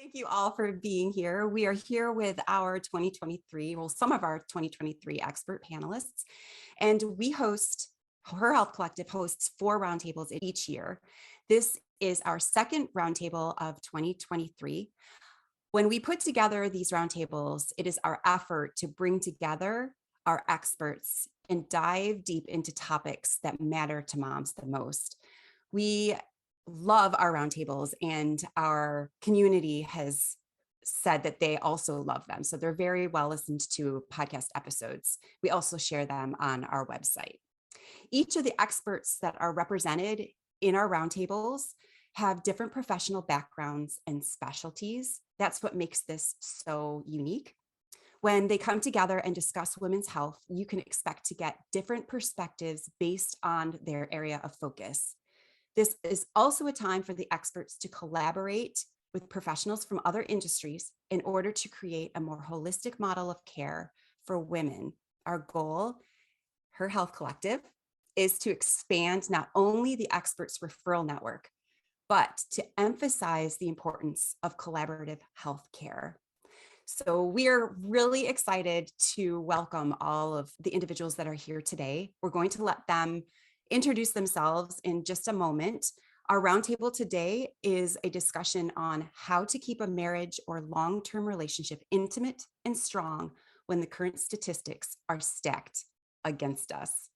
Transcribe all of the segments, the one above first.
Thank you all for being here. We are here with our 2023, well, some of our 2023 expert panelists, and we host, HER Health Collective hosts 4 roundtables each year. This is our second roundtable of 2023. When we put together these roundtables, it is our effort to bring together our experts and dive deep into topics that matter to moms the most. We love our roundtables, and our community has said that they also love them. So they're very well listened to podcast episodes. We also share them on our website. Each of the experts that are represented in our roundtables have different professional backgrounds and specialties. That's what makes this so unique. When they come together and discuss women's health, you can expect to get different perspectives based on their area of focus. This is also a time for the experts to collaborate with professionals from other industries in order to create a more holistic model of care for women. Our goal, HER Health Collective, is to expand not only the experts referral network, but to emphasize the importance of collaborative health care. So we are really excited to welcome all of the individuals that are here today. We're going to let them introduce themselves in just a moment. Our roundtable today is a discussion on how to keep a marriage or long-term relationship intimate and strong when the current statistics are stacked against us.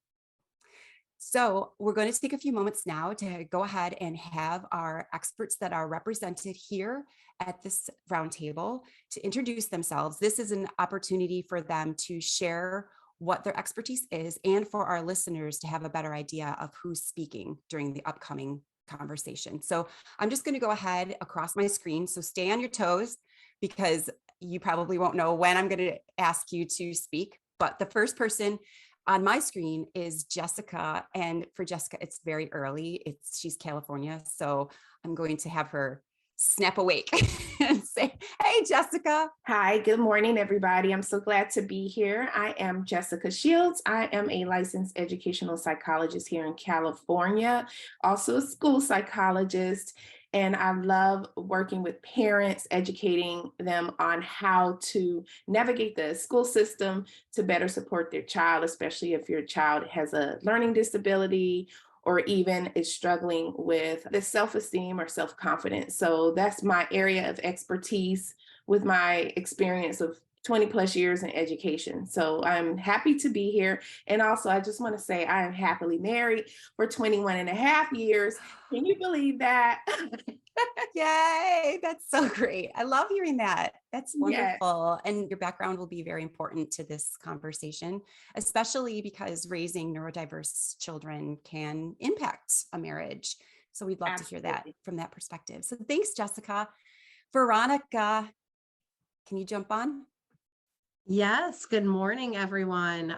So we're going to take a few moments now to go ahead and have our experts that are represented here at this roundtable to introduce themselves. This is an opportunity for them to share what their expertise is, and for our listeners to have a better idea of who's speaking during the upcoming conversation. So I'm just going to go ahead across my screen. So stay on your toes, because you probably won't know when I'm going to ask you to speak. But the first person on my screen is Jessica. And for Jessica, it's very early. She's California. So I'm going to have her snap awake and say, hey, Jessica. Hi, good morning, everybody. I'm so glad to be here. I am Jessica Shields. I am a licensed educational psychologist here in California, also a school psychologist. And I love working with parents, educating them on how to navigate the school system to better support their child, especially if your child has a learning disability or even is struggling with the self-esteem or self-confidence. So that's my area of expertise with my experience of 20 plus years in education. So I'm happy to be here. And also, I just want to say I am happily married for 21 and a half years. Can you believe that? Yay, that's so great. I love hearing that. That's wonderful. Yes. And your background will be very important to this conversation, especially because raising neurodiverse children can impact a marriage. So we'd love to hear that from that perspective. So thanks, Jessica. Veronica, can you jump on? Yes, good morning, everyone.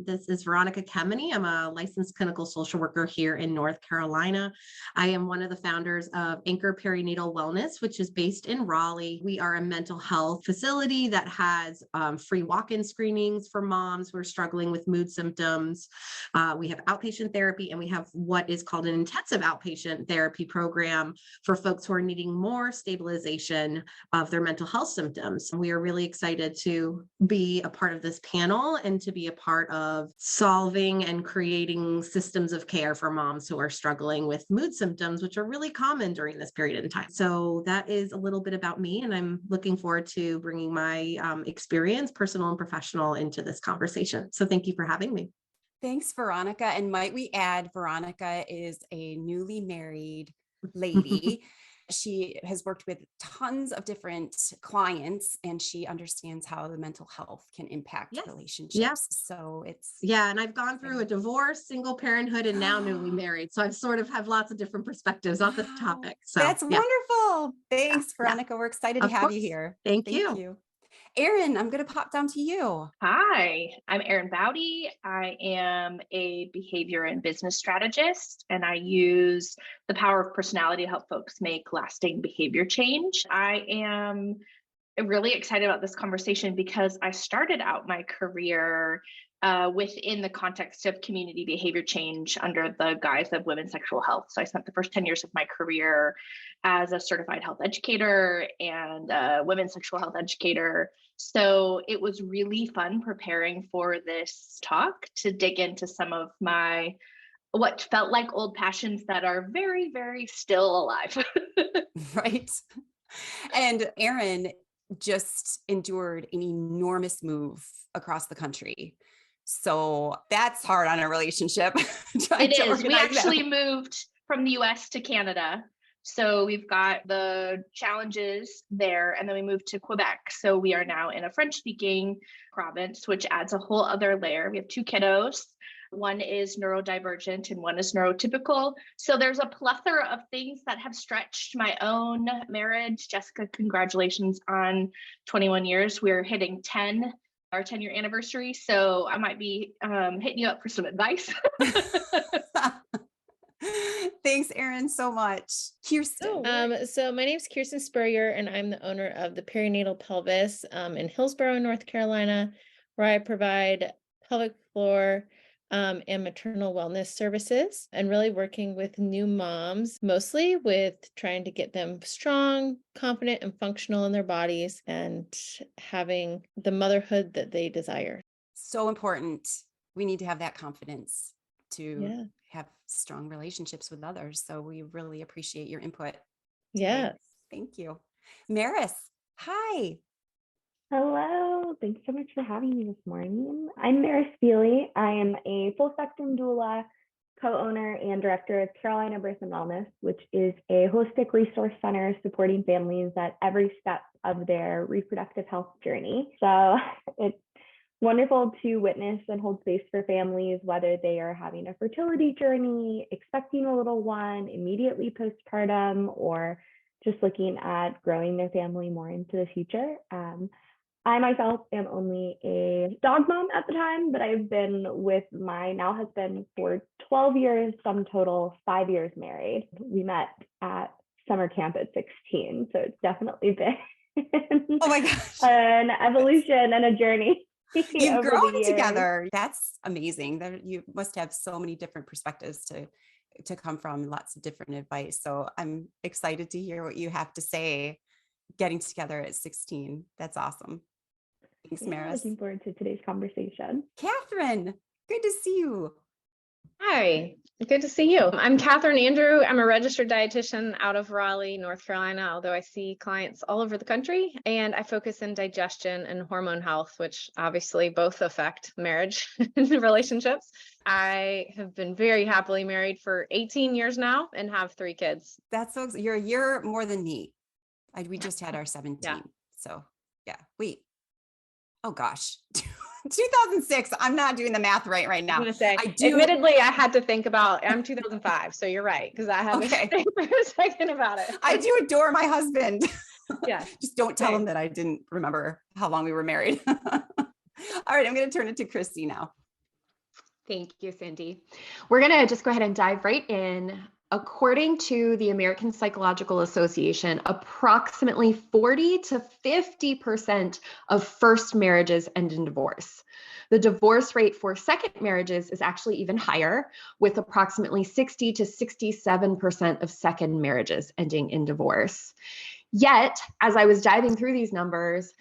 This is Veronica Kemeny. I'm a licensed clinical social worker here in North Carolina. I am one of the founders of Anchor Perinatal Wellness, which is based in Raleigh. We are a mental health facility that has free walk-in screenings for moms who are struggling with mood symptoms. We have outpatient therapy, and we have what is called an intensive outpatient therapy program for folks who are needing more stabilization of their mental health symptoms. We are really excited to be a part of this panel and to be a part of solving and creating systems of care for moms who are struggling with mood symptoms, which are really common during this period in time. So that is a little bit about me, and I'm looking forward to bringing my experience, personal and professional, into this conversation. So thank you for having me. Thanks, Veronica. And might we add, Veronica is a newly married lady. She has worked with tons of different clients, and she understands how the mental health can impact relationships. Yeah. So it's and I've gone through a divorce, single parenthood, and now newly married. So I've sort of have lots of different perspectives on this topic. So that's wonderful. Thanks, Veronica. Yeah. We're excited to have you here. Thank you. Erin, I'm going to pop down to you. Hi, I'm Erin Bowdy. I am a behavior and business strategist, and I use the power of personality to help folks make lasting behavior change. I am really excited about this conversation because I started out my career within the context of community behavior change under the guise of women's sexual health. So I spent the first 10 years of my career as a certified health educator and a women's sexual health educator. So it was really fun preparing for this talk to dig into some of my what felt like old passions that are very, very still alive. Right. And Erin just endured an enormous move across the country. So that's hard on a relationship. It is. We actually moved from the US to Canada. So we've got the challenges there, and then we moved to Quebec. So we are now in a French-speaking province, which adds a whole other layer. We have 2 kiddos. One is neurodivergent and one is neurotypical. So there's a plethora of things that have stretched my own marriage. Jessica, congratulations on 21 years. We're hitting 10, our 10-year anniversary. So I might be hitting you up for some advice. Thanks, Erin, so much. Kirsten. So my name is Kirsten Spurrier, and I'm the owner of the Perinatal Pelvis in Hillsborough, North Carolina, where I provide pelvic floor and maternal wellness services, and really working with new moms, mostly with trying to get them strong, confident, and functional in their bodies and having the motherhood that they desire. So important. We need to have that confidence to have strong relationships with others. So we really appreciate your input. Yes. Thank you. Maris, hi. Hello. Thanks so much for having me this morning. I'm Maris Feely. I am a full spectrum doula, co-owner and director of Carolina Birth and Wellness, which is a holistic resource center supporting families at every step of their reproductive health journey. So it's wonderful to witness and hold space for families, whether they are having a fertility journey, expecting a little one, immediately postpartum, or just looking at growing their family more into the future. I myself am only a dog mom at the time, but I've been with my now husband for 12 years, sum total 5 years married. We met at summer camp at 16, so it's definitely been Oh my gosh. an evolution and a journey. You've grown together. That's amazing. You must have so many different perspectives to come from, lots of different advice. So I'm excited to hear what you have to say getting together at 16. That's awesome. Thanks, Maris. Looking forward to today's conversation. Catherine, good to see you. Hi, good to see you. I'm Catherine Andrew. I'm a registered dietitian out of Raleigh, North Carolina, although I see clients all over the country, and I focus in digestion and hormone health, which obviously both affect marriage and relationships. I have been very happily married for 18 years now and have 3 kids. That's so, you're a year more than me. We just had our 17. Yeah. So yeah, wait. Oh gosh, 2006. I'm not doing the math right now. I'm going to say, I do. admittedly, I had to think about, I'm 2005. So you're right. Because I had to think for a second about it. I do adore my husband. Yeah. Just don't tell him that I didn't remember how long we were married. All right. I'm going to turn it to Christy now. Thank you, Cindy. We're going to just go ahead and dive right in. According to the American Psychological Association, approximately 40 to 50% of first marriages end in divorce. The divorce rate for second marriages is actually even higher, with approximately 60 to 67% of second marriages ending in divorce. Yet, as I was diving through these numbers,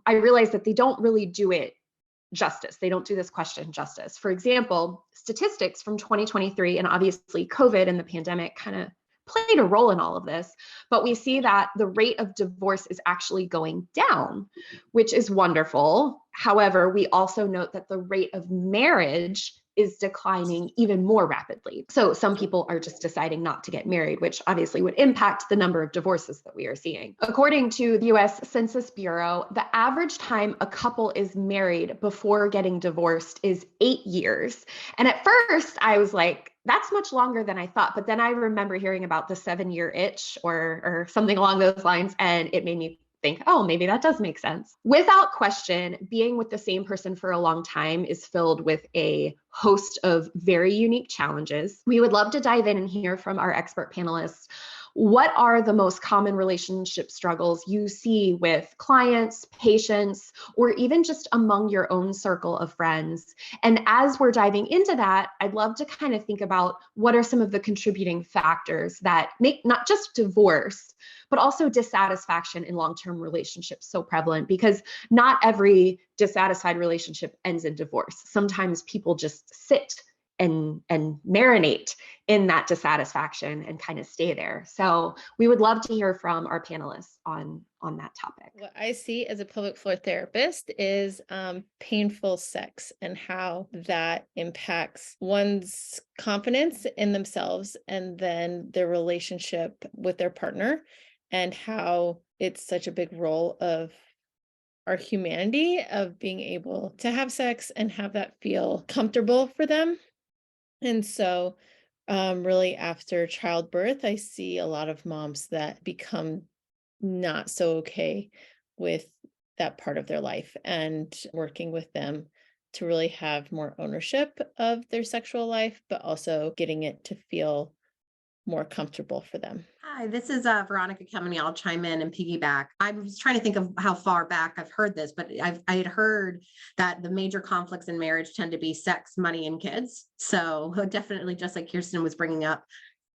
I realized that they don't really do it justice. They don't do this question justice. For example, statistics from 2023, and obviously COVID and the pandemic kind of played a role in all of this, but we see that the rate of divorce is actually going down, which is wonderful. However, we also note that the rate of marriage is declining even more rapidly. So some people are just deciding not to get married, which obviously would impact the number of divorces that we are seeing. According to the US Census Bureau, the average time a couple is married before getting divorced is 8 years. And at first I was like, that's much longer than I thought. But then I remember hearing about the 7-year itch or something along those lines. And it made me think, oh, maybe that does make sense. Without question, being with the same person for a long time is filled with a host of very unique challenges. We would love to dive in and hear from our expert panelists what are the most common relationship struggles you see with clients, patients, or even just among your own circle of friends? And as we're diving into that, I'd love to kind of think about what are some of the contributing factors that make not just divorce, but also dissatisfaction in long-term relationships so prevalent, because not every dissatisfied relationship ends in divorce. Sometimes people just sit and marinate in that dissatisfaction and kind of stay there. So we would love to hear from our panelists on that topic. What I see as a pelvic floor therapist is painful sex and how that impacts one's confidence in themselves and then their relationship with their partner, and how it's such a big role of our humanity of being able to have sex and have that feel comfortable for them. And so really after childbirth, I see a lot of moms that become not so okay with that part of their life, and working with them to really have more ownership of their sexual life, but also getting it to feel more comfortable for them. Hi, this is Veronica Kemeny. I'll chime in and piggyback. I was trying to think of how far back I've heard this, but I had heard that the major conflicts in marriage tend to be sex, money, and kids. So definitely, just like Kirsten was bringing up.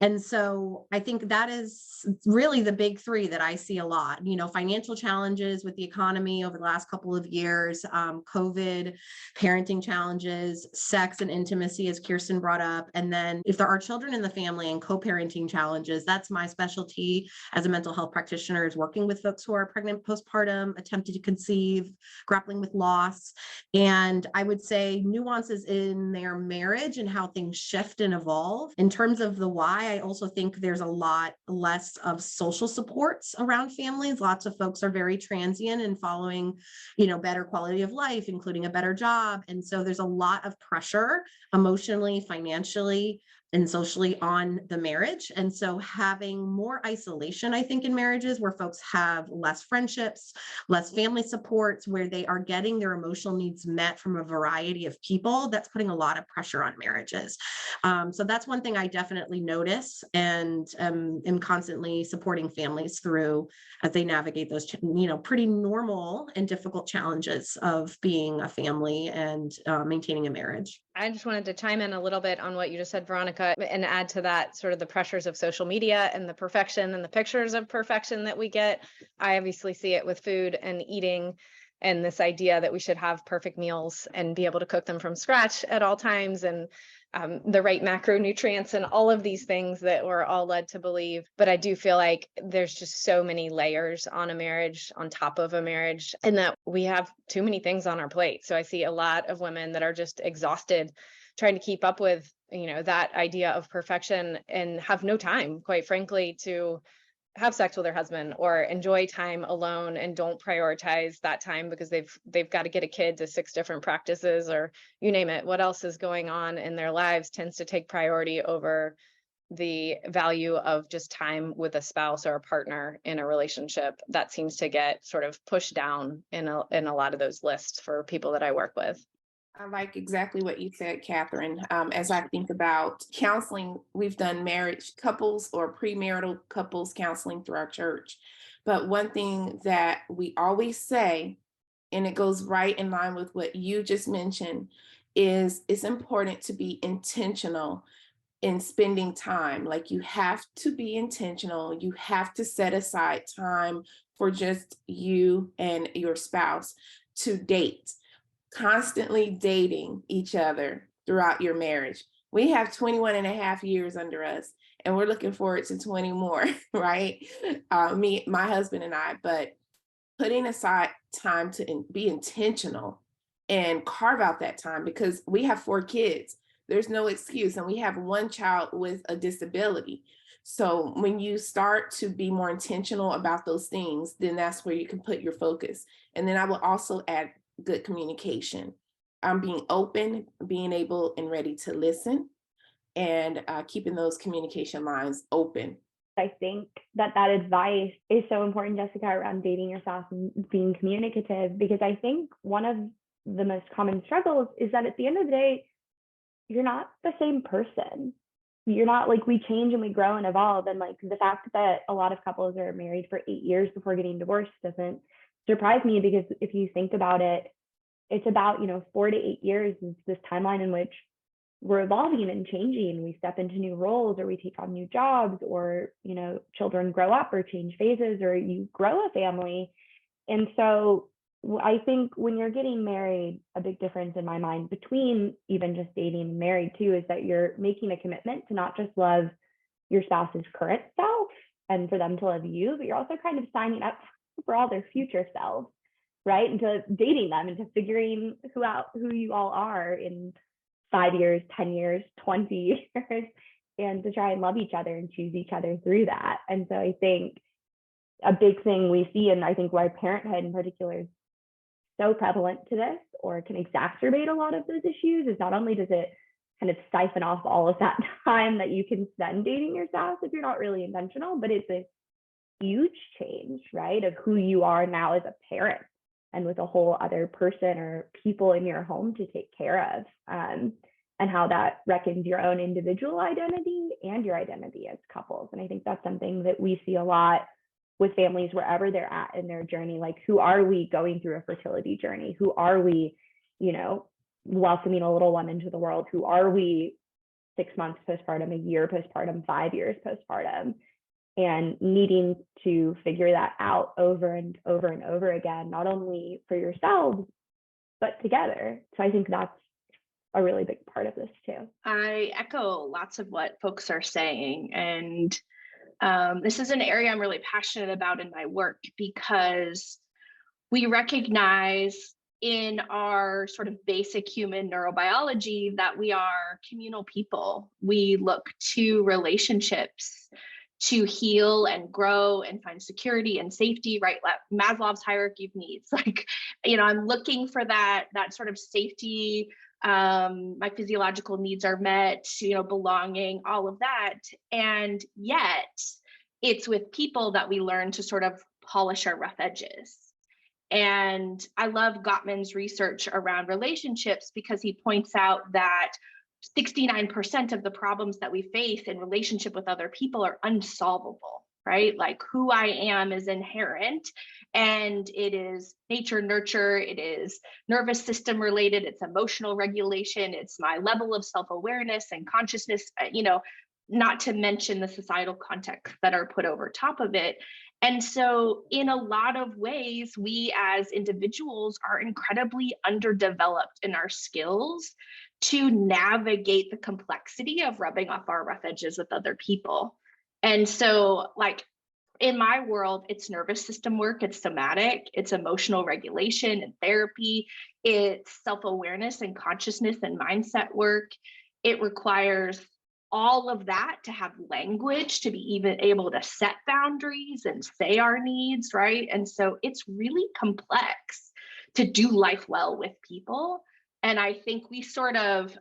And so I think that is really the big three that I see a lot, financial challenges with the economy over the last couple of years, COVID, parenting challenges, sex and intimacy, as Kirsten brought up. And then if there are children in the family and co-parenting challenges, that's my specialty as a mental health practitioner, is working with folks who are pregnant, postpartum, attempted to conceive, grappling with loss. And I would say nuances in their marriage and how things shift and evolve. In terms of the why, I also think there's a lot less of social supports around families. Lots of folks are very transient and following, better quality of life, including a better job. And so there's a lot of pressure emotionally, financially, and socially on the marriage. And so having more isolation, I think, in marriages where folks have less friendships, less family supports, where they are getting their emotional needs met from a variety of people, that's putting a lot of pressure on marriages. So that's one thing I definitely notice, and am constantly supporting families through as they navigate those, pretty normal and difficult challenges of being a family and maintaining a marriage. I just wanted to chime in a little bit on what you just said, Veronica, and add to that sort of the pressures of social media and the perfection and the pictures of perfection that we get. I obviously see it with food and eating, and this idea that we should have perfect meals and be able to cook them from scratch at all times, and the right macronutrients and all of these things that we're all led to believe. But I do feel like there's just so many layers on a marriage, on top of a marriage, and that we have too many things on our plate. So I see a lot of women that are just exhausted trying to keep up with, that idea of perfection, and have no time, quite frankly, to have sex with their husband or enjoy time alone, and don't prioritize that time because they've got to get a kid to 6 different practices, or you name it. What else is going on in their lives tends to take priority over the value of just time with a spouse or a partner in a relationship. That seems to get sort of pushed down in a lot of those lists for people that I work with. I like exactly what you said, Catherine. As I think about counseling, we've done marriage couples or premarital couples counseling through our church. But one thing that we always say, and it goes right in line with what you just mentioned, is it's important to be intentional in spending time. Like, you have to be intentional. You have to set aside time for just you and your spouse to date. Constantly dating each other throughout your marriage. We have 21 and a half years under us, and we're looking forward to 20 more, right? My husband and I, but putting aside time to be intentional and carve out that time, because we have 4 kids. There's no excuse, and we have 1 child with a disability. So when you start to be more intentional about those things, then that's where you can put your focus. And then I will also add good communication. Being open, being able and ready to listen, and keeping those communication lines open. I think that advice is so important, Jessica, around dating yourself and being communicative, because I think one of the most common struggles is that at the end of the day, you're not the same person. you're not like, we change and we grow and evolve. And like the fact that a lot of couples are married for 8 years before getting divorced doesn't surprise me, because if you think about it, it's about, 4 to 8 years is this timeline in which we're evolving and changing. We step into new roles, or we take on new jobs, or, children grow up or change phases, or you grow a family. And so I think when you're getting married, a big difference in my mind between even just dating and married too, is that you're making a commitment to not just love your spouse's current self and for them to love you, but you're also kind of signing up for all their future selves, right? Into dating them, into figuring who you all are in 5 years, 10 years, 20 years, and to try and love each other and choose each other through that. And so I think a big thing we see, and I think why parenthood in particular is so prevalent to this, or can exacerbate a lot of those issues, is not only does it kind of siphon off all of that time that you can spend dating your spouse if you're not really intentional, but it's a huge change, right, of who you are now as a parent and with a whole other person or people in your home to take care of, and how that reckons your own individual identity and your identity as couples. And I think that's something that we see a lot with families wherever they're at in their journey. Like, who are we going through a fertility journey? Who are we, welcoming a little one into the world? Who are we 6 months postpartum, a year postpartum, 5 years postpartum? And needing to figure that out over and over and over again, not only for yourselves, but together. So I think that's a really big part of this too. I echo lots of what folks are saying. And this is an area I'm really passionate about in my work, because we recognize in our sort of basic human neurobiology that we are communal people. We look to relationships to heal and grow and find security and safety, right? Maslow's hierarchy of needs. Like, I'm looking for that sort of safety. My physiological needs are met, belonging, all of that. And yet it's with people that we learn to sort of polish our rough edges. And I love Gottman's research around relationships, because he points out that 69% of the problems that we face in relationship with other people are unsolvable, right? Like, who I am is inherent, and it is nature, nurture, it is nervous system related, it's emotional regulation, it's my level of self-awareness and consciousness, not to mention the societal contexts that are put over top of it. And so in a lot of ways, we as individuals are incredibly underdeveloped in our skills to navigate the complexity of rubbing off our rough edges with other people. And so, like, in my world, it's nervous system work, it's somatic, it's emotional regulation and therapy, it's self-awareness and consciousness and mindset work. It requires all of that to have language, to be even able to set boundaries and say our needs, right? And so it's really complex to do life well with people. And I think we sort of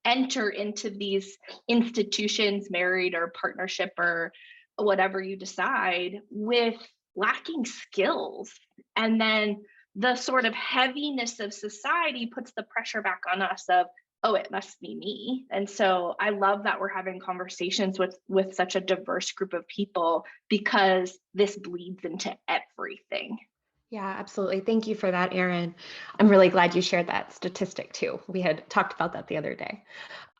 enter into these institutions, married or partnership or whatever you decide, with lacking skills. And then the sort of heaviness of society puts the pressure back on us of, oh, it must be me. And so I love that we're having conversations with such a diverse group of people, because this bleeds into everything. Yeah, absolutely. Thank you for that, Erin. I'm really glad you shared that statistic too. We had talked about that the other day.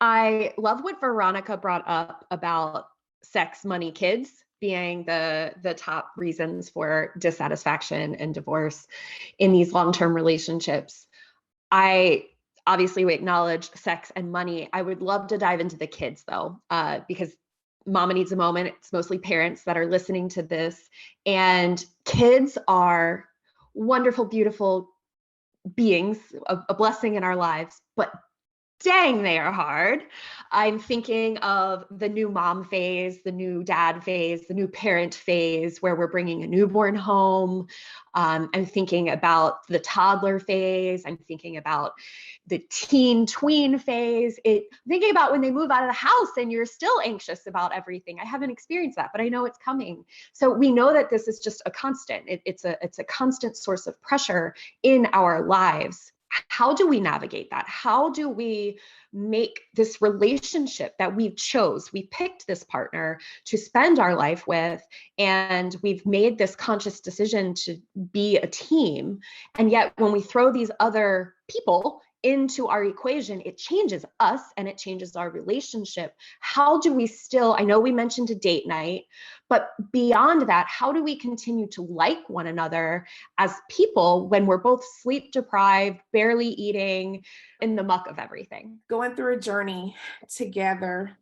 I love what Veronica brought up about sex, money, kids being the top reasons for dissatisfaction and divorce in these long-term relationships. Obviously, we acknowledge sex and money. I would love to dive into the kids though, because Mama Needs a Moment, it's mostly parents that are listening to this, and kids are wonderful, beautiful beings, a blessing in our lives, but dang, they are hard. I'm thinking of the new mom phase, the new dad phase, the new parent phase, where we're bringing a newborn home. I'm thinking about the toddler phase. I'm thinking about the teen tween phase. Thinking about when they move out of the house and you're still anxious about everything. I haven't experienced that, but I know it's coming. So we know that this is just a constant. It's a constant source of pressure in our lives. how do we navigate that? How do we make this relationship that we picked this partner to spend our life with, and we've made this conscious decision to be a team. And yet when we throw these other people into our equation, it changes us and it changes our relationship. How do we still, I know we mentioned a date night, but beyond that, how do we continue to like one another as people when we're both sleep deprived, barely eating, in the muck of everything? Going through a journey together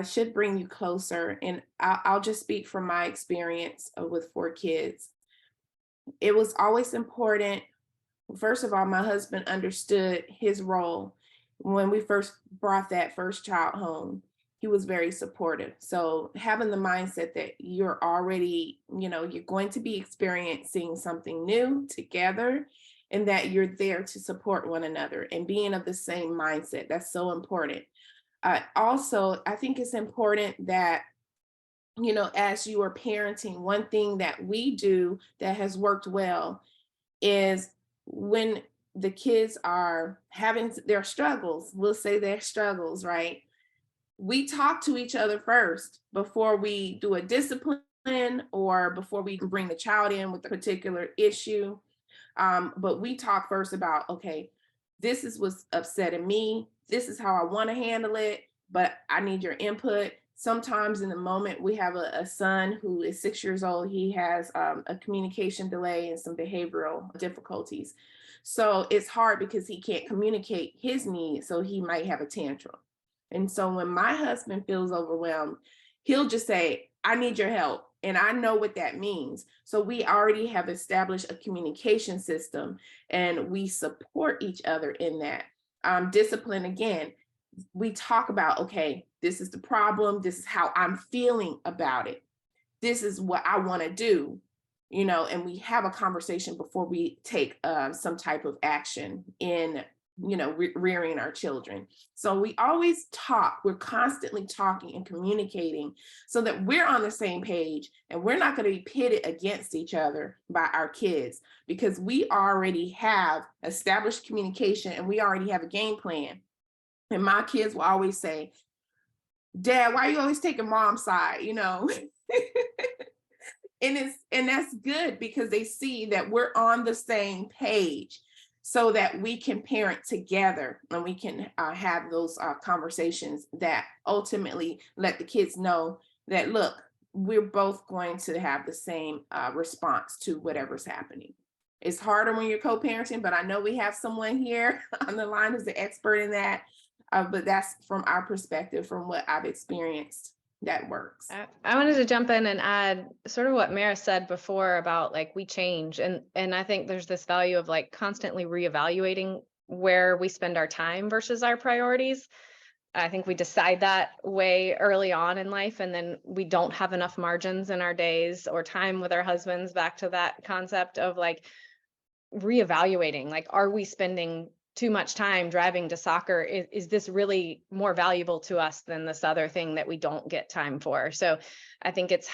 should bring you closer. And I'll just speak from my experience with 4 kids. It was always important. First of all, my husband understood his role. When we first brought that first child home, he was very supportive. So having the mindset that you're already, you're going to be experiencing something new together, and that you're there to support one another and being of the same mindset, that's so important. Also, I think it's important that, as you are parenting, one thing that we do that has worked well is when the kids are having their struggles, we'll say their struggles, right? We talk to each other first before we do a discipline or before we bring the child in with a particular issue. But we talk first about, okay, this is what's upsetting me. This is how I want to handle it, but I need your input. Sometimes in the moment, we have a son who is 6 years old. He has a communication delay and some behavioral difficulties. So it's hard because he can't communicate his needs, so he might have a tantrum. And so when my husband feels overwhelmed, he'll just say, I need your help. And I know what that means. So we already have established a communication system and we support each other in that. Discipline, again, we talk about, okay, this is the problem. This is how I'm feeling about it. This is what I want to do, and we have a conversation before we take some type of action in, rearing our children. So we always talk. We're constantly talking and communicating so that we're on the same page and we're not going to be pitted against each other by our kids, because we already have established communication and we already have a game plan. And my kids will always say, Dad, why are you always taking mom's side? And that's good because they see that we're on the same page so that we can parent together and we can have those conversations that ultimately let the kids know that, look, we're both going to have the same response to whatever's happening. It's harder when you're co-parenting, but I know we have someone here on the line who's the expert in that. But that's from our perspective, from what I've experienced, that works. I wanted to jump in and add sort of what Mara said before about like we change. And I think there's this value of like constantly reevaluating where we spend our time versus our priorities. I think we decide that way early on in life, and then we don't have enough margins in our days or time with our husbands, back to that concept of like reevaluating, like, are we spending too much time driving to soccer? Is this really more valuable to us than this other thing that we don't get time for? So I think it's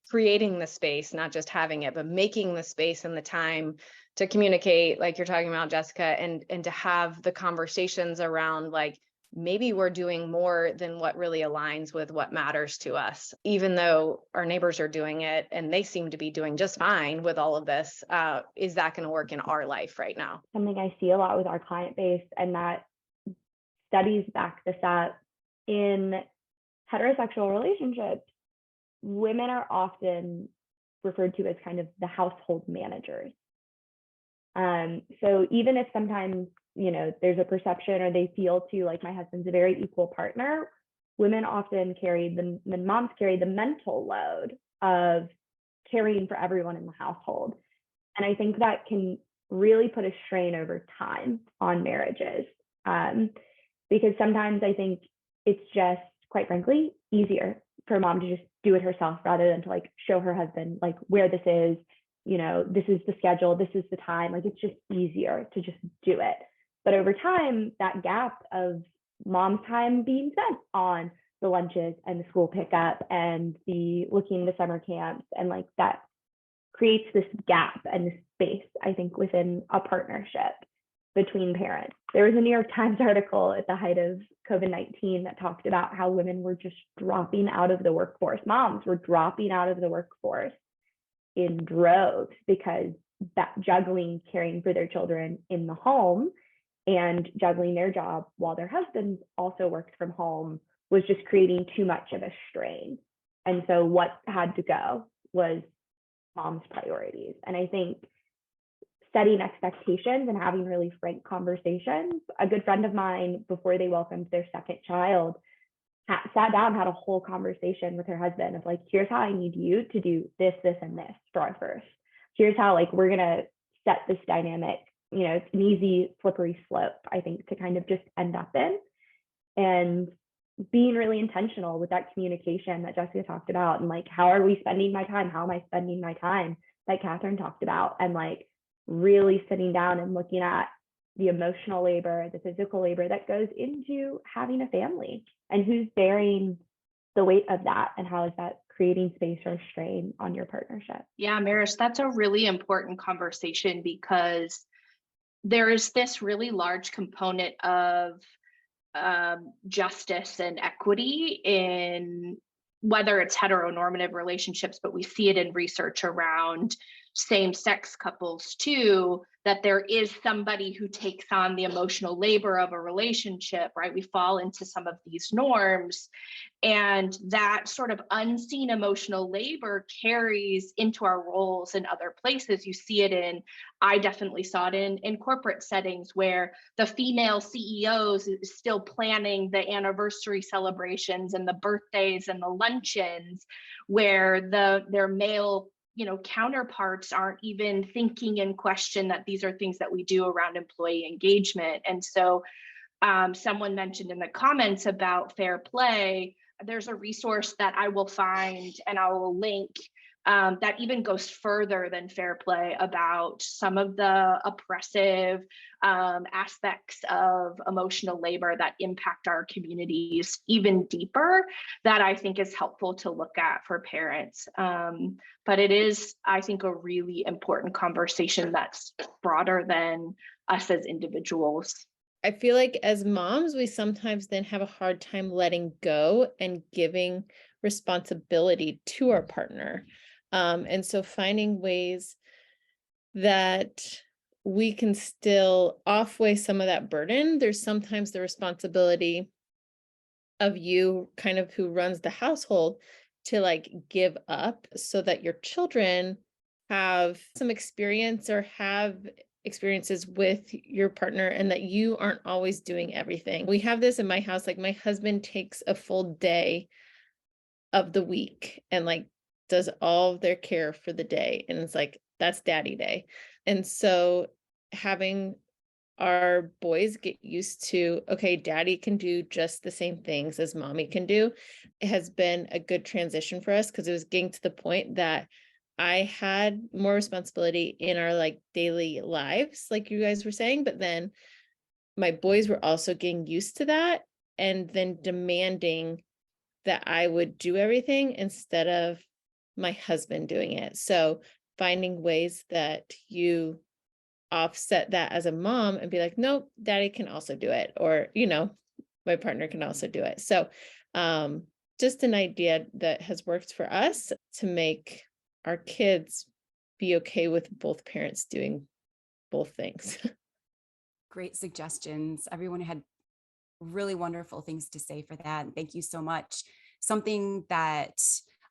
creating the space, not just having it, but making the space and the time to communicate, like you're talking about, Jessica, and to have the conversations around like, maybe we're doing more than what really aligns with what matters to us, even though our neighbors are doing it and they seem to be doing just fine with all of this. Is that going to work in our life right now? Something I see a lot with our client base, and that studies back this up, in heterosexual relationships, women are often referred to as kind of the household managers. So even if sometimes, there's a perception or they feel to like my husband's a very equal partner, women often moms carry the mental load of caring for everyone in the household. And I think that can really put a strain over time on marriages. Because sometimes I think it's just, quite frankly, easier for mom to just do it herself rather than to like show her husband like where this is, this is the schedule, this is the time. Like, it's just easier to just do it. But over time, that gap of mom's time being spent on the lunches and the school pickup and the looking to summer camps, and like that creates this gap and this space, I think, within a partnership. between parents. There was a New York Times article at the height of COVID-19 that talked about how women were just dropping out of the workforce. Moms were dropping out of the workforce in droves because that juggling caring for their children in the home and juggling their job while their husbands also worked from home was just creating too much of a strain. And so what had to go was mom's priorities. And I think setting expectations and having really frank conversations. A good friend of mine, before they welcomed their second child, sat down, had a whole conversation with her husband of like, here's how I need you to do this, this, and this for our first. Here's how like we're gonna set this dynamic. You know, it's an easy slippery slope, I think, to kind of just end up in. And being really intentional with that communication that Jessica talked about, and like, how are we spending my time? How am I spending my time? That Catherine talked about, and like really sitting down and looking at the emotional labor, the physical labor that goes into having a family, and who's bearing the weight of that, and how is that creating space or strain on your partnership. Yeah, Maris, that's a really important conversation because there is this really large component of justice and equity in whether it's heteronormative relationships, but we see it in research around same-sex couples too, that there is somebody who takes on the emotional labor of a relationship, right? We fall into some of these norms, and that sort of unseen emotional labor carries into our roles in other places. You see it in, I definitely saw it in corporate settings where the female CEOs is still planning the anniversary celebrations and the birthdays and the luncheons, where their male counterparts aren't even thinking in question that these are things that we do around employee engagement. And so someone mentioned in the comments about fair play. There's a resource that I will find and I will link that even goes further than fair play about some of the oppressive aspects of emotional labor that impact our communities even deeper, that I think is helpful to look at for parents. But it is, I think, a really important conversation that's broader than us as individuals. I feel like as moms, we sometimes then have a hard time letting go and giving responsibility to our partner. And so finding ways that we can still off-weigh some of that burden. There's sometimes the responsibility of you, kind of who runs the household, to like give up so that your children have some experience or have experiences with your partner, and that you aren't always doing everything. We have this in my house, like my husband takes a full day of the week and like does all of their care for the day. And it's like, that's daddy day. And so having our boys get used to, okay, daddy can do just the same things as mommy can do, it has been a good transition for us, because it was getting to the point that I had more responsibility in our like daily lives, like you guys were saying, but then my boys were also getting used to that and then demanding that I would do everything instead of my husband doing it. So finding ways that you offset that as a mom and be like, nope, daddy can also do it. Or, my partner can also do it. So just an idea that has worked for us to make our kids be okay with both parents doing both things. Great suggestions. Everyone had really wonderful things to say for that. And thank you so much. Something that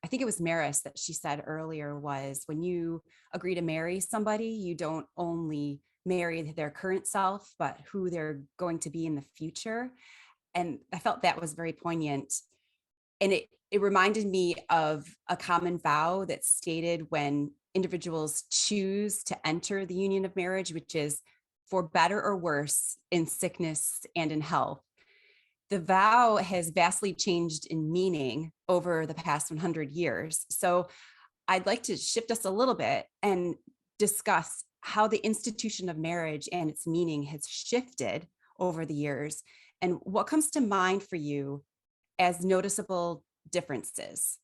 I think it was Maris that she said earlier was, when you agree to marry somebody, you don't only marry their current self, but who they're going to be in the future. And I felt that was very poignant. And it reminded me of a common vow that's stated when individuals choose to enter the union of marriage, which is for better or worse, in sickness and in health. The vow has vastly changed in meaning over the past 100 years. So I'd like to shift us a little bit and discuss how the institution of marriage and its meaning has shifted over the years, and what comes to mind for you as noticeable differences.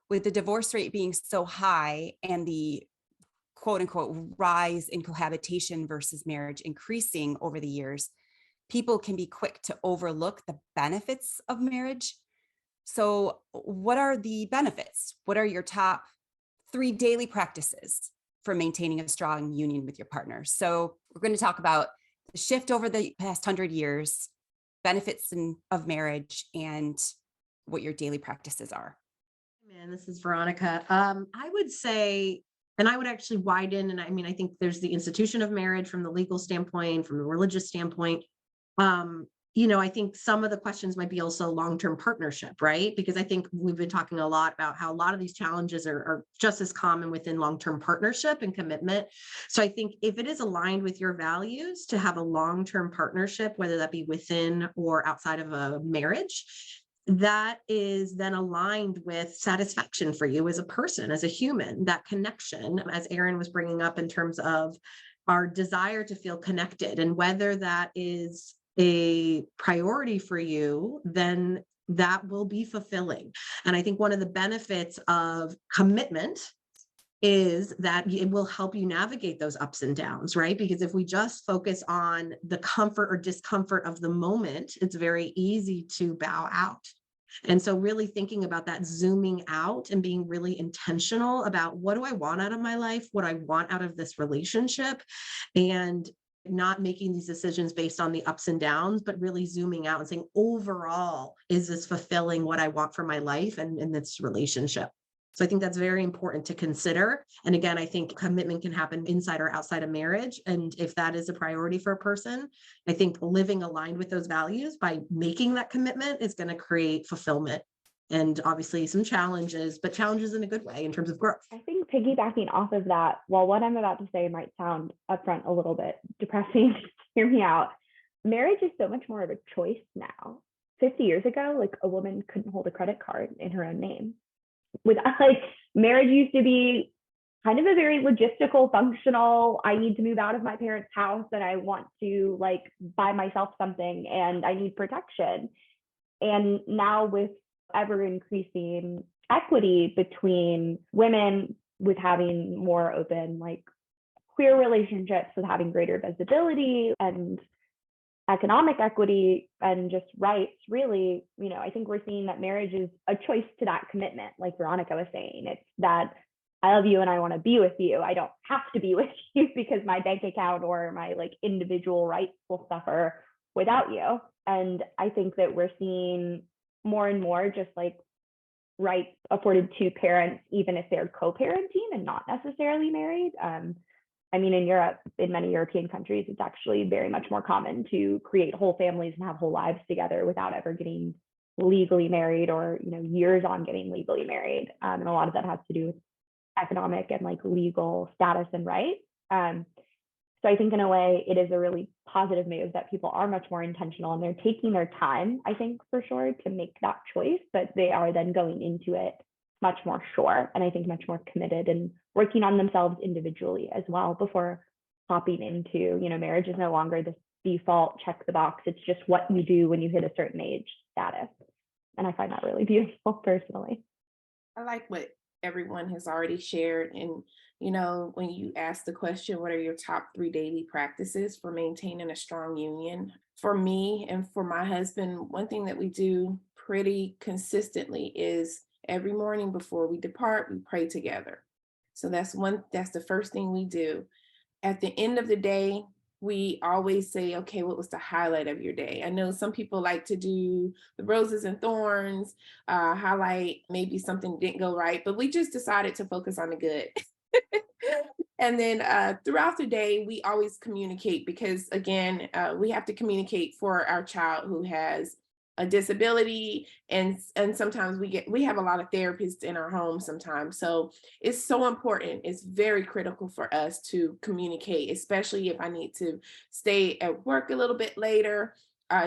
With the divorce rate being so high and the quote unquote rise in cohabitation versus marriage increasing over the years, people can be quick to overlook the benefits of marriage. So what are the benefits? What are your top 3 daily practices for maintaining a strong union with your partner? So we're going to talk about the shift over the past 100 years, benefits of marriage, and what your daily practices are. Man, this is Veronica. I would say, and I would actually widen, and I mean, I think there's the institution of marriage from the legal standpoint, from the religious standpoint. I think some of the questions might be also long-term partnership, right? Because I think we've been talking a lot about how a lot of these challenges are just as common within long-term partnership and commitment. So I think if it is aligned with your values to have a long-term partnership, whether that be within or outside of a marriage, that is then aligned with satisfaction for you as a person, as a human, that connection, as Erin was bringing up in terms of our desire to feel connected, and whether that is a priority for you, then that will be fulfilling. And I think one of the benefits of commitment is that it will help you navigate those ups and downs, right? Because if we just focus on the comfort or discomfort of the moment, it's very easy to bow out. And so really thinking about that, zooming out and being really intentional about what do I want out of my life, what I want out of this relationship, and not making these decisions based on the ups and downs, but really zooming out and saying, overall, is this fulfilling what I want for my life and in this relationship? So I think that's very important to consider. And again, I think commitment can happen inside or outside of marriage. And if that is a priority for a person, I think living aligned with those values by making that commitment is going to create fulfillment. And obviously some challenges, but challenges in a good way in terms of growth. I think piggybacking off of that, while what I'm about to say might sound upfront a little bit depressing, hear me out. Marriage is so much more of a choice now. 50 years ago, like a woman couldn't hold a credit card in her own name. Marriage used to be kind of a very logistical, functional, I need to move out of my parents' house and I want to buy myself something and I need protection. And now with ever increasing equity between women, with having more open queer relationships, with having greater visibility and economic equity and just rights, really, I think we're seeing that marriage is a choice to that commitment. Like Veronica was saying, it's that I love you and I want to be with you. I don't have to be with you because my bank account or my individual rights will suffer without you. And I think that we're seeing more and more just rights afforded to parents, even if they're co-parenting and not necessarily married. In Europe, in many European countries, it's actually very much more common to create whole families and have whole lives together without ever getting legally married or, years on getting legally married. And a lot of that has to do with economic and legal status and rights. So I think in a way, it is a really positive move that people are much more intentional and they're taking their time, I think for sure, to make that choice, but they are then going into it much more sure and I think much more committed and working on themselves individually as well before hopping into, marriage is no longer this default check the box. It's just what you do when you hit a certain age status. And I find that really beautiful personally. I like what everyone has already shared. And, when you ask the question, what are your top 3 daily practices for maintaining a strong union? For me and for my husband, one thing that we do pretty consistently is every morning before we depart, we pray together. So that's the first thing we do. At the end of the day, we always say, okay, what was the highlight of your day? I know some people like to do the roses and thorns, highlight maybe something didn't go right, but we just decided to focus on the good. And then throughout the day, we always communicate because, again, we have to communicate for our child who has a disability, and sometimes we have a lot of therapists in our home sometimes. So it's so important. It's very critical for us to communicate, especially if I need to stay at work a little bit later,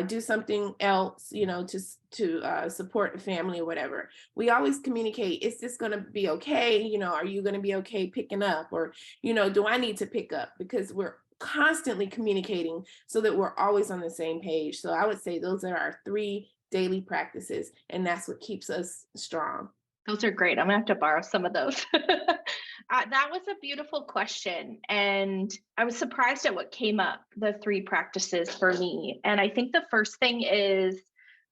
do something else, to support the family or whatever. We always communicate. Is this going to be okay? Are you going to be okay picking up? Or, do I need to pick up? Because we're constantly communicating so that we're always on the same page. So I would say those are our 3 daily practices, and that's what keeps us strong. Those are great. I'm gonna have to borrow some of those. That was a beautiful question. And I was surprised at what came up, the 3 practices for me. And I think the first thing is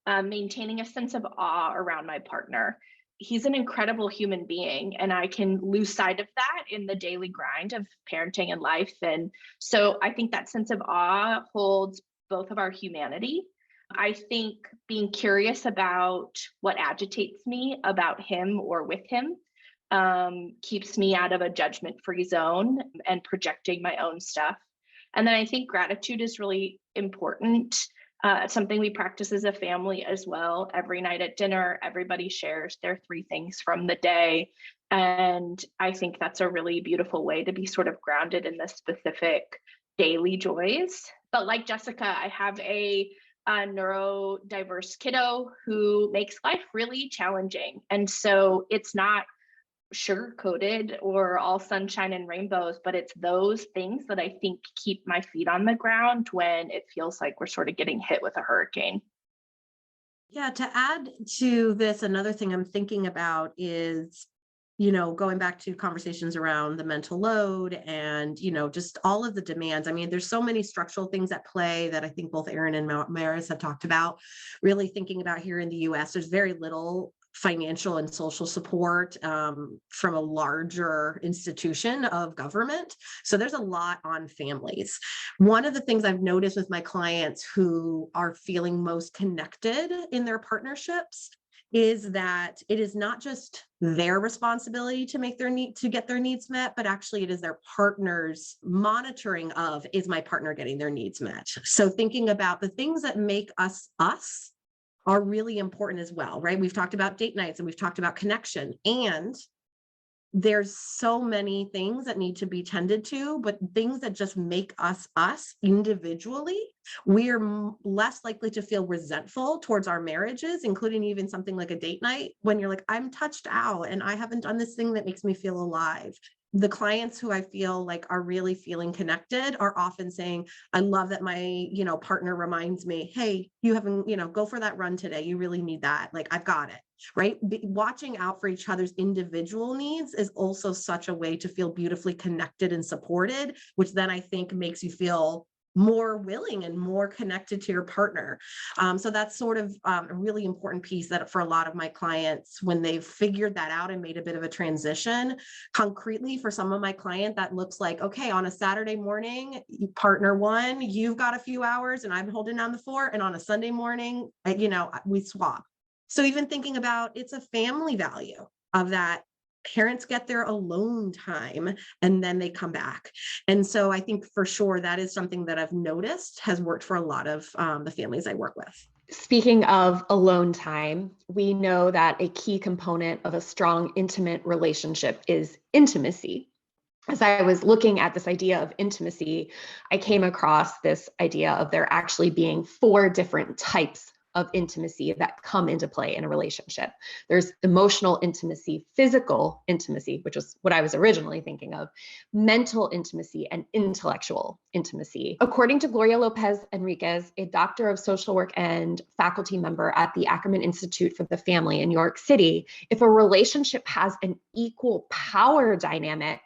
maintaining a sense of awe around my partner. He's an incredible human being, and I can lose sight of that in the daily grind of parenting and life. And so I think that sense of awe holds both of our humanity. I think being curious about what agitates me about him or with him keeps me out of a judgment-free zone and projecting my own stuff. And then I think gratitude is really important. Something we practice as a family as well. Every night at dinner, everybody shares their 3 things from the day. And I think that's a really beautiful way to be sort of grounded in the specific daily joys. But like Jessica, I have a neurodiverse kiddo who makes life really challenging. And so it's not sugar-coated or all sunshine and rainbows, but it's those things that I think keep my feet on the ground when it feels like we're sort of getting hit with a hurricane. Yeah, to add to this, another thing I'm thinking about is, going back to conversations around the mental load and, just all of the demands. I mean, there's so many structural things at play that I think both Erin and Maris have talked about. Really thinking about here in the US, there's very little financial and social support from a larger institution of government. So there's a lot on families. One of the things I've noticed with my clients who are feeling most connected in their partnerships is that it is not just their responsibility to get their needs met, but actually it is their partner's monitoring of, is my partner getting their needs met? So thinking about the things that make us us are really important as well, right? We've talked about date nights and we've talked about connection, and there's so many things that need to be tended to, but things that just make us us individually, we're less likely to feel resentful towards our marriages, including even something like a date night when you're like, I'm touched out and I haven't done this thing that makes me feel alive. The clients who I feel like are really feeling connected are often saying, I love that my, partner reminds me, hey, you haven't, go for that run today. You really need that. Like, I've got it, right? Watching out for each other's individual needs is also such a way to feel beautifully connected and supported, which then I think makes you feel more willing and more connected to your partner. So that's sort of a really important piece that for a lot of my clients, when they've figured that out and made a bit of a transition, concretely for some of my clients, that looks like, okay, on a Saturday morning, partner 1, you've got a few hours and I'm holding down the fort. And on a Sunday morning, we swap. So even thinking about, it's a family value of that. Parents get their alone time and then they come back. And so I think for sure that is something that I've noticed has worked for a lot of the families I work with. Speaking of alone time, we know that a key component of a strong, intimate relationship is intimacy. As I was looking at this idea of intimacy, I came across this idea of there actually being 4 different types of intimacy that come into play in a relationship. There's emotional intimacy, physical intimacy, which is what I was originally thinking of, mental intimacy, and intellectual intimacy. According to Gloria Lopez Enriquez, a doctor of social work and faculty member at the Ackerman Institute for the Family in New York City, if a relationship has an equal power dynamic,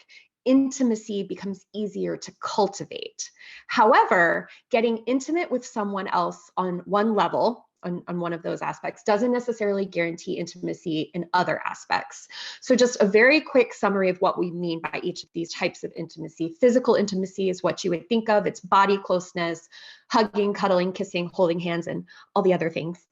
intimacy becomes easier to cultivate. However, getting intimate with someone else on one level, on one of those aspects, doesn't necessarily guarantee intimacy in other aspects. So just a very quick summary of what we mean by each of these types of intimacy. Physical intimacy is what you would think of. It's body closeness, hugging, cuddling, kissing, holding hands, and all the other things.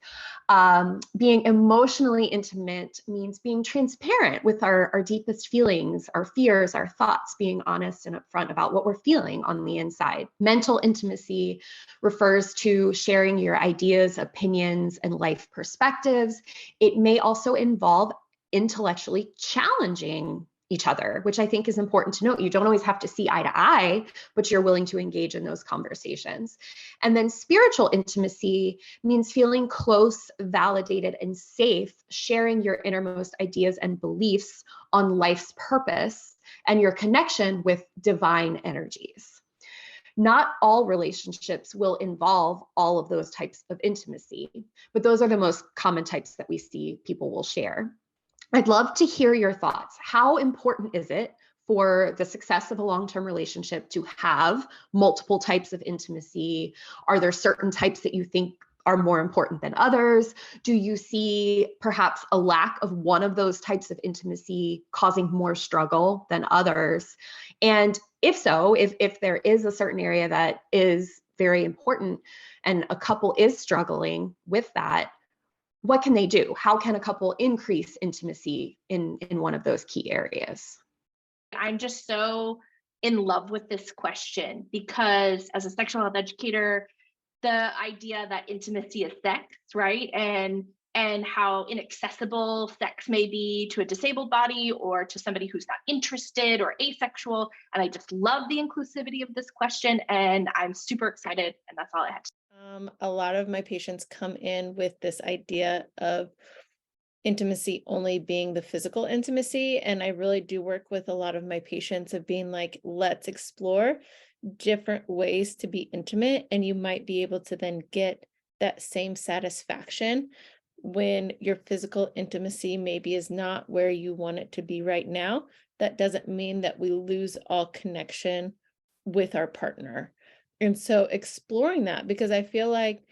Being emotionally intimate means being transparent with our deepest feelings, our fears, our thoughts, being honest and upfront about what we're feeling on the inside. Mental intimacy refers to sharing your ideas, opinions, and life perspectives. It may also involve intellectually challenging each other, which I think is important to note. You don't always have to see eye to eye, but you're willing to engage in those conversations. And then spiritual intimacy means feeling close, validated, and safe, sharing your innermost ideas and beliefs on life's purpose and your connection with divine energies. Not all relationships will involve all of those types of intimacy, but those are the most common types that we see people will share. I'd love to hear your thoughts. How important is it for the success of a long-term relationship to have multiple types of intimacy? Are there certain types that you think are more important than others? Do you see perhaps a lack of one of those types of intimacy causing more struggle than others? And if so, if there is a certain area that is very important and a couple is struggling with that, what can they do? How can a couple increase intimacy in one of those key areas? I'm just so in love with this question because as a sexual health educator, the idea that intimacy is sex, right? And how inaccessible sex may be to a disabled body or to somebody who's not interested or asexual. And I just love the inclusivity of this question, and I'm super excited. And that's all I had to say. A lot of my patients come in with this idea of intimacy only being the physical intimacy. And I really do work with a lot of my patients of being like, let's explore different ways to be intimate. And you might be able to then get that same satisfaction when your physical intimacy maybe is not where you want it to be right now. That doesn't mean that we lose all connection with our partner. And so exploring that, because I feel like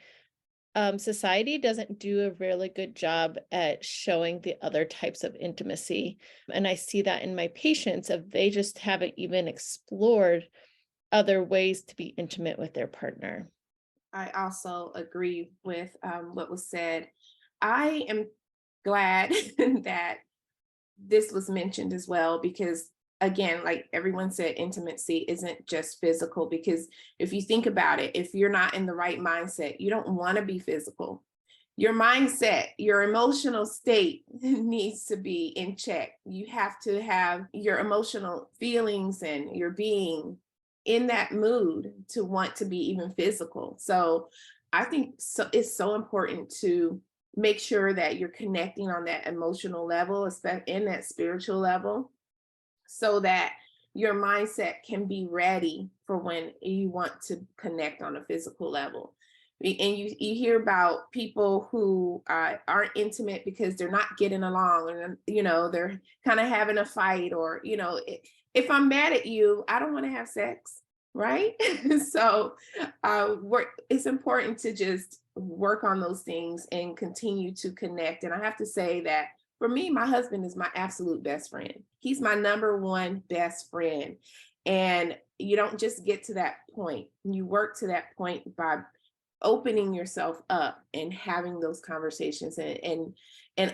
society doesn't do a really good job at showing the other types of intimacy. And I see that in my patients if they just haven't even explored other ways to be intimate with their partner. I also agree with what was said. I am glad that this was mentioned as well, because again, like everyone said, intimacy isn't just physical, because if you think about it, if you're not in the right mindset, you don't want to be physical. Your mindset, your emotional state needs to be in check. You have to have your emotional feelings and your being in that mood to want to be even physical. So I think it's so important to make sure that you're connecting on that emotional level, especially in that spiritual level, so that your mindset can be ready for when you want to connect on a physical level. And you hear about people who aren't intimate because they're not getting along, or they're kind of having a fight, or if I'm mad at you, I don't want to have sex, right? So it's important to just work on those things and continue to connect. And I have to say that for me, my husband is my absolute best friend. He's my number one best friend. And you don't just get to that point. You work to that point by opening yourself up and having those conversations and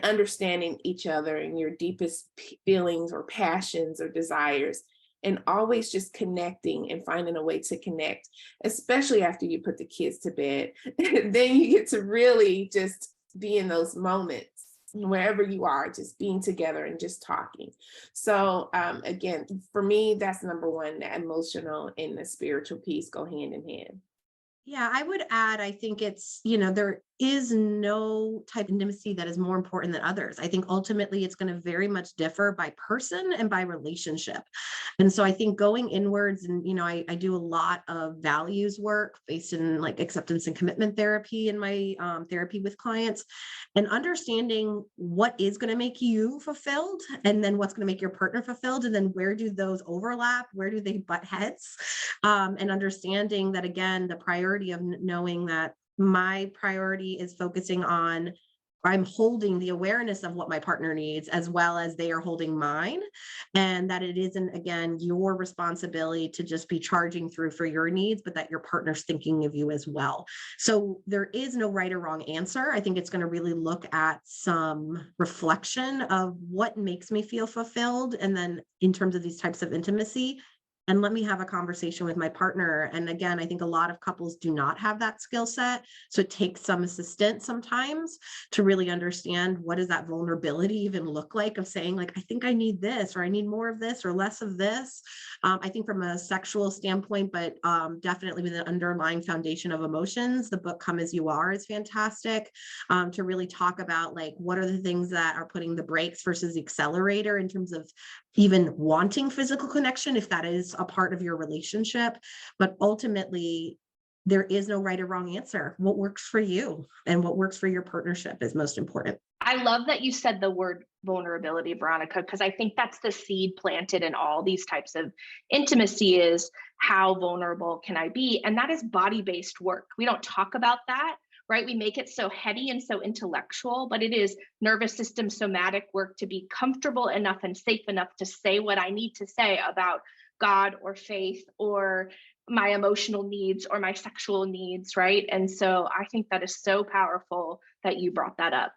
understanding each other and your deepest feelings or passions or desires, and always just connecting and finding a way to connect, especially after you put the kids to bed. Then you get to really just be in those moments wherever you are, just being together and just talking. So again, for me, that's number one. The emotional and the spiritual piece go hand in hand. Yeah, I would add, I think it's, there is no type of intimacy that is more important than others. I think ultimately it's going to very much differ by person and by relationship. And so I think going inwards, and, I do a lot of values work based in like acceptance and commitment therapy in my therapy with clients, and understanding what is going to make you fulfilled and then what's going to make your partner fulfilled. And then where do those overlap? Where do they butt heads? And understanding that, again, the priority of knowing that my priority is focusing on, I'm holding the awareness of what my partner needs as well as they are holding mine, and that it isn't, again, your responsibility to just be charging through for your needs, but that your partner's thinking of you as well. So there is no right or wrong answer. I think it's going to really look at some reflection of what makes me feel fulfilled, and then in terms of these types of intimacy, and let me have a conversation with my partner. And again, I think a lot of couples do not have that skill set. So it takes some assistance sometimes to really understand, what does that vulnerability even look like, of saying like, I think I need this, or I need more of this or less of this. I think from a sexual standpoint, but definitely with an underlying foundation of emotions, the book Come As You Are is fantastic to really talk about like, what are the things that are putting the brakes versus the accelerator in terms of even wanting physical connection, if that is a part of your relationship. But ultimately, there is no right or wrong answer. What works for you and what works for your partnership is most important. I love that you said the word vulnerability, Veronica, because I think that's the seed planted in all these types of intimacy is how vulnerable can I be? And that is body-based work. We don't talk about that, right? We make it so heady and so intellectual, but it is nervous system somatic work to be comfortable enough and safe enough to say what I need to say about God or faith or my emotional needs or my sexual needs, right? And so I think that is so powerful that you brought that up.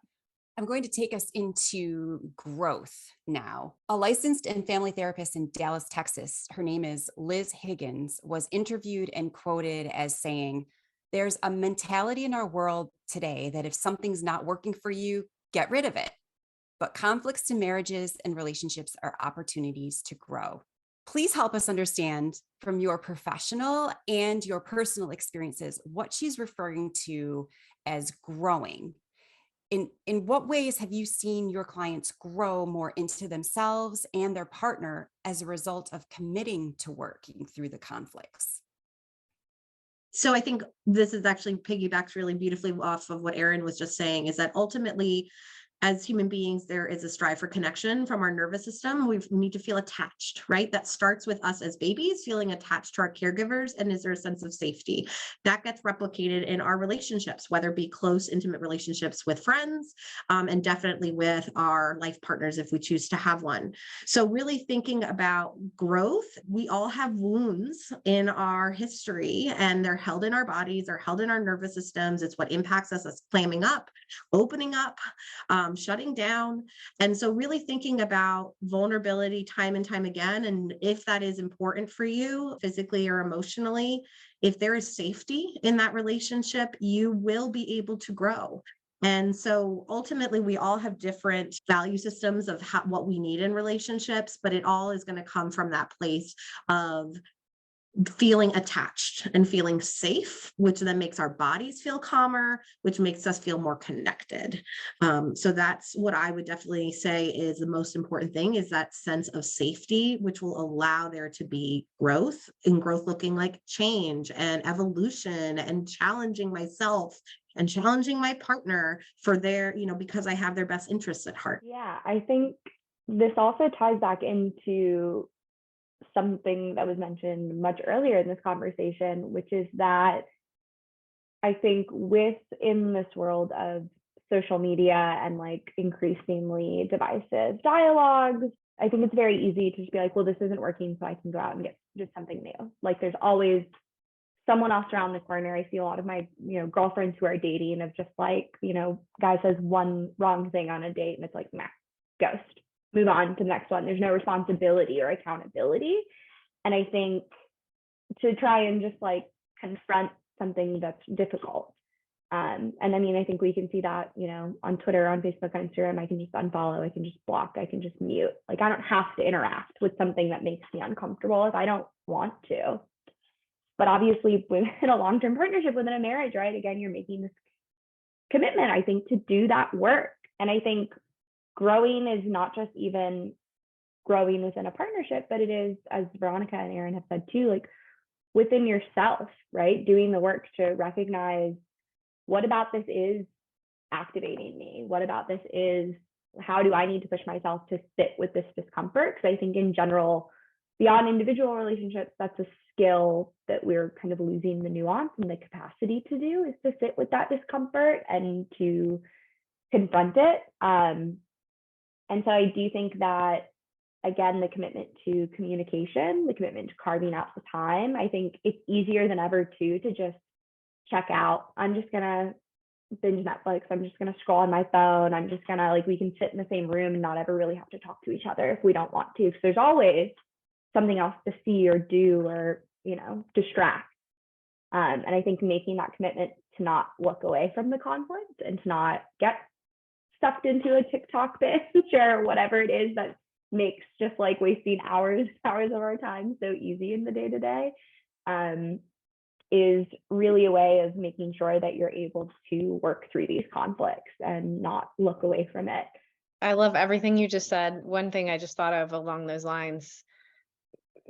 I'm going to take us into growth now. A licensed and family therapist in Dallas, Texas, her name is Liz Higgins, was interviewed and quoted as saying, "There's a mentality in our world today that if something's not working for you, get rid of it. But conflicts in marriages and relationships are opportunities to grow." Please help us understand from your professional and your personal experiences what she's referring to as growing. In what ways have you seen your clients grow more into themselves and their partner as a result of committing to working through the conflicts? So I think this is actually piggybacks really beautifully off of what Erin was just saying, is that ultimately, as human beings, there is a strive for connection from our nervous system. We need to feel attached, right? That starts with us as babies, feeling attached to our caregivers. And is there a sense of safety? That gets replicated in our relationships, whether it be close, intimate relationships with friends, and definitely with our life partners if we choose to have one. So really thinking about growth, we all have wounds in our history and they're held in our bodies, they're held in our nervous systems. It's what impacts us as clamming up, opening up, shutting down. And so really thinking about vulnerability time and time again. And if that is important for you physically or emotionally, if there is safety in that relationship, you will be able to grow. And so ultimately, we all have different value systems of what we need in relationships, but it all is going to come from that place of feeling attached and feeling safe, which then makes our bodies feel calmer, which makes us feel more connected. So that's what I would definitely say is the most important thing, is that sense of safety, which will allow there to be growth, and growth looking like change and evolution and challenging myself and challenging my partner for their, because I have their best interests at heart. Yeah, I think this also ties back into something that was mentioned much earlier in this conversation, which is that I think within this world of social media and like increasingly divisive dialogues, I think it's very easy to just be like, well, this isn't working, so I can go out and get just something new. Like there's always someone else around the corner. I see a lot of my, girlfriends who are dating of just like, guy says one wrong thing on a date and it's like, nah, ghost. Move on to the next one. There's no responsibility or accountability. And I think to try and just like confront something that's difficult. And I mean, I think we can see that, on Twitter, on Facebook, on Instagram, I can just unfollow, I can just block, I can just mute. Like I don't have to interact with something that makes me uncomfortable if I don't want to. But obviously within a long-term partnership, within a marriage, right? Again, you're making this commitment, I think, to do that work. And I think growing is not just even growing within a partnership, but it is, as Veronica and Erin have said too, like within yourself, right? Doing the work to recognize what about this is activating me? What about this is, how do I need to push myself to sit with this discomfort? Because I think in general, beyond individual relationships, that's a skill that we're kind of losing the nuance and the capacity to do, is to sit with that discomfort and to confront it. And so I do think that, again, the commitment to communication, the commitment to carving out the time, I think it's easier than ever too to just check out. I'm just going to binge Netflix. I'm just going to scroll on my phone. I'm just going to, we can sit in the same room and not ever really have to talk to each other if we don't want to. Because there's always something else to see or do or, distract. And I think making that commitment to not look away from the conflict and to not get stuffed into a TikTok binge or whatever it is that makes just like wasting hours of our time so easy in the day-to-day, is really a way of making sure that you're able to work through these conflicts and not look away from it. I love everything you just said. One thing I just thought of along those lines,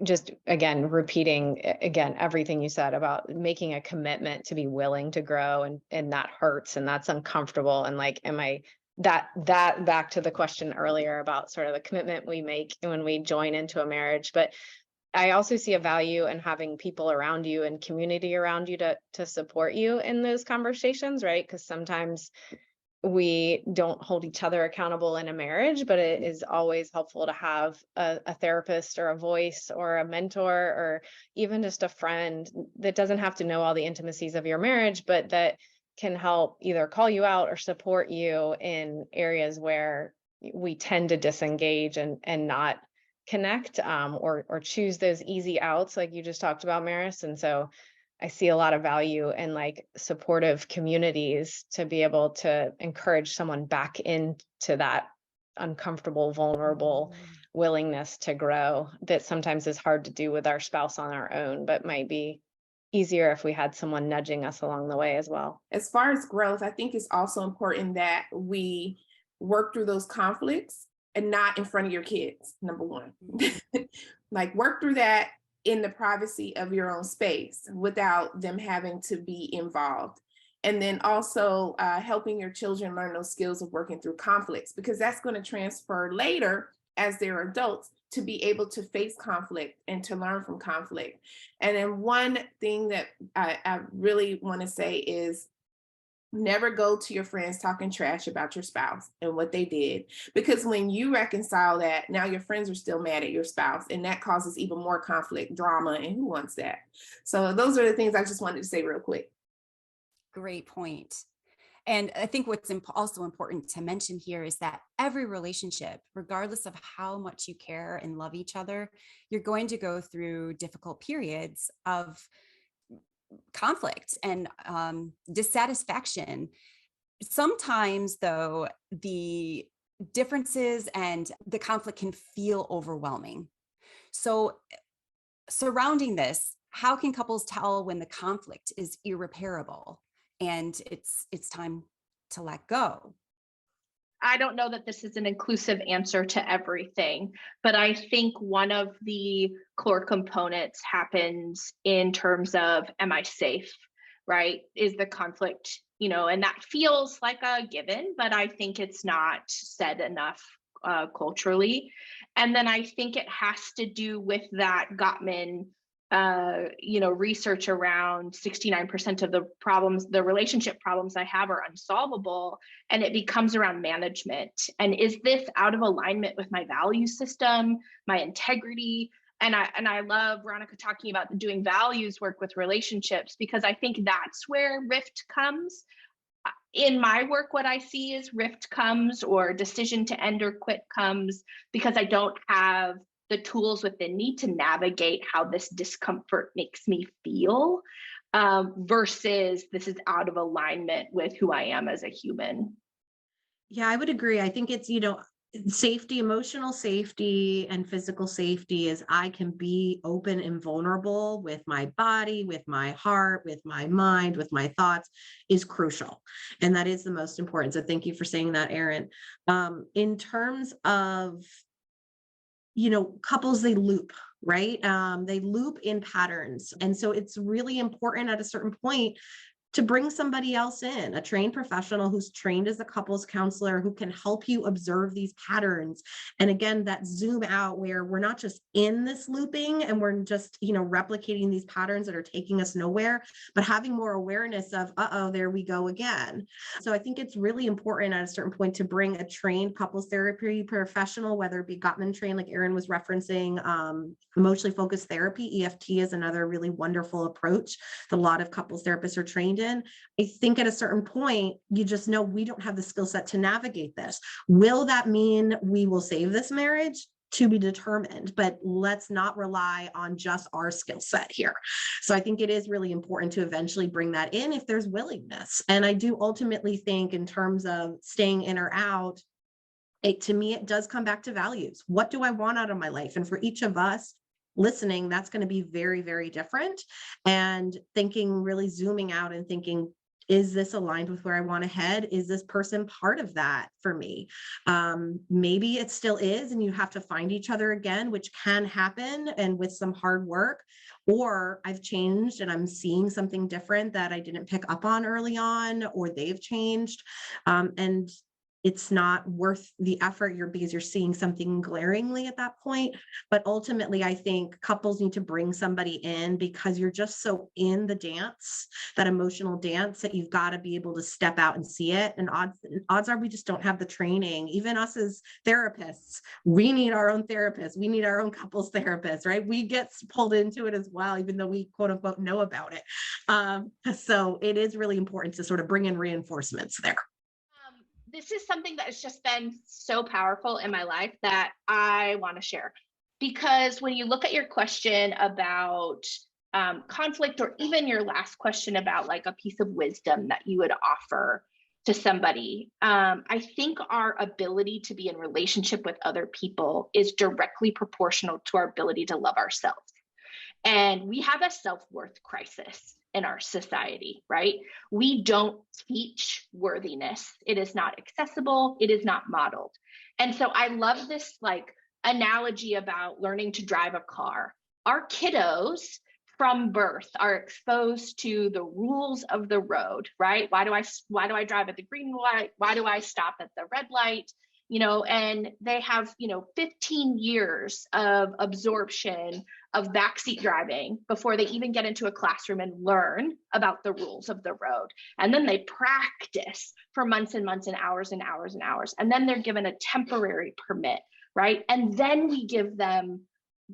just again, repeating again, everything you said about making a commitment to be willing to grow, and that hurts and that's uncomfortable. And like, am I that back to the question earlier about sort of the commitment we make when we join into a marriage. But I also see a value in having people around you and community around you to support you in those conversations, right? Because sometimes we don't hold each other accountable in a marriage, but it is always helpful to have a therapist or a voice or a mentor or even just a friend that doesn't have to know all the intimacies of your marriage, but that can help either call you out or support you in areas where we tend to disengage and not connect, or choose those easy outs like you just talked about, Maris. And so I see a lot of value in like supportive communities to be able to encourage someone back into that uncomfortable, vulnerable willingness to grow that sometimes is hard to do with our spouse on our own, but might be easier if we had someone nudging us along the way as well. As far as growth, I think it's also important that we work through those conflicts and not in front of your kids, number one. Like work through that in the privacy of your own space without them having to be involved. And then also helping your children learn those skills of working through conflicts, because that's going to transfer later as they're adults to be able to face conflict and to learn from conflict. And then one thing that I really want to say is never go to your friends talking trash about your spouse and what they did, because when you reconcile that, now your friends are still mad at your spouse, and that causes even more conflict, drama, and who wants that? So those are the things I just wanted to say real quick. Great point. And I think what's also important to mention here is that every relationship, regardless of how much you care and love each other, you're going to go through difficult periods of conflict and dissatisfaction. Sometimes, though, the differences and the conflict can feel overwhelming. So surrounding this, how can couples tell when the conflict is irreparable and it's time to let go? I don't know that this is an inclusive answer to everything, but I think one of the core components happens in terms of, am I safe, right? Is the conflict, and that feels like a given, but I think it's not said enough culturally. And then I think it has to do with that Gottman research around 69% of the relationship problems I have are unsolvable, and it becomes around management. And is this out of alignment with my value system, my integrity? And I love Veronica talking about doing values work with relationships, because I think that's where rift comes. In my work, what I see is rift comes, or decision to end or quit comes, because I don't have the tools within me to navigate how this discomfort makes me feel, versus this is out of alignment with who I am as a human. Yeah, I would agree. I think it's, safety, emotional safety and physical safety is I can be open and vulnerable with my body, with my heart, with my mind, with my thoughts is crucial. And that is the most important. So thank you for saying that, Erin. In terms of couples, they loop, right? They loop in patterns. And so it's really important at a certain point to bring somebody else in, a trained professional who's trained as a couples counselor, who can help you observe these patterns. And again, that zoom out where we're not just in this looping and we're just, replicating these patterns that are taking us nowhere, but having more awareness of, there we go again. So I think it's really important at a certain point to bring a trained couples therapy professional, whether it be Gottman trained, like Erin was referencing, emotionally focused therapy, EFT is another really wonderful approach that a lot of couples therapists are trained in. I think at a certain point, you just know we don't have the skill set to navigate this. Will that mean we will save this marriage? To be determined, but let's not rely on just our skill set here. So I think it is really important to eventually bring that in if there's willingness. And I do ultimately think in terms of staying in or out, to me, it does come back to values. What do I want out of my life? And for each of us listening, that's going to be very, very different. And thinking, really zooming out and thinking, is this aligned with where I want to head? Is this person part of that for me? Maybe it still is, and you have to find each other again, which can happen, and with some hard work. Or I've changed and I'm seeing something different that I didn't pick up on early on, or they've changed. And it's not worth the effort because you're seeing something glaringly at that point. But ultimately, I think couples need to bring somebody in because you're just so in the dance, that emotional dance, that you've got to be able to step out and see it. And odds are we just don't have the training. Even us as therapists, we need our own therapists. We need our own couples therapists, right? We get pulled into it as well, even though we quote unquote know about it. So it is really important to sort of bring in reinforcements there. This is something that has just been so powerful in my life that I want to share. Because when you look at your question about conflict, or even your last question about like a piece of wisdom that you would offer to somebody, I think our ability to be in relationship with other people is directly proportional to our ability to love ourselves. And we have a self-worth crisis in our society, right? We don't teach worthiness. It is not accessible. It is not modeled. And so I love this like analogy about learning to drive a car. Our kiddos from birth are exposed to the rules of the road, right? Why do I drive at the green light? Why do I stop at the red light? And they have, 15 years of absorption of backseat driving before they even get into a classroom and learn about the rules of the road. And then they practice for months and months and hours and hours and hours. And then they're given a temporary permit, right? And then we give them,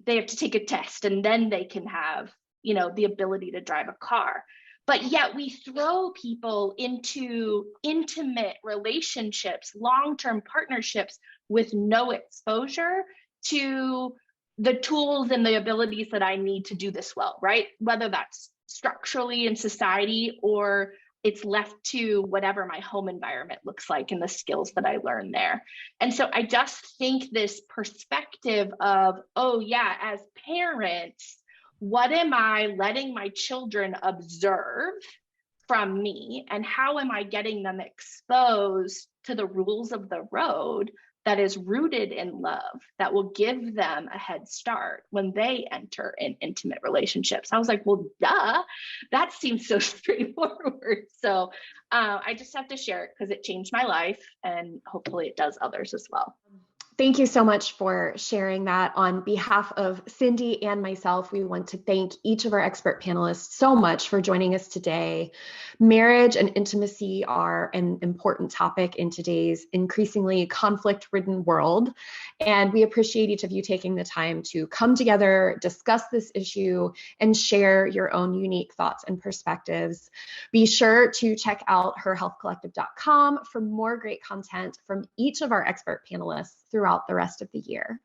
they have to take a test, and then they can have, the ability to drive a car. But yet we throw people into intimate relationships, long-term partnerships with no exposure to the tools and the abilities that I need to do this well, right? Whether that's structurally in society or it's left to whatever my home environment looks like and the skills that I learn there. And so I just think this perspective of, oh yeah, as parents, what am I letting my children observe from me, and how am I getting them exposed to the rules of the road that is rooted in love, that will give them a head start when they enter in intimate relationships? I was like, well, duh, that seems so straightforward. So I just have to share it because it changed my life, and hopefully it does others as well. Thank you so much for sharing that. On behalf of Cindy and myself, we want to thank each of our expert panelists so much for joining us today. Marriage and intimacy are an important topic in today's increasingly conflict-ridden world, and we appreciate each of you taking the time to come together, discuss this issue, and share your own unique thoughts and perspectives. Be sure to check out herhealthcollective.com for more great content from each of our expert panelists throughout the rest of the year.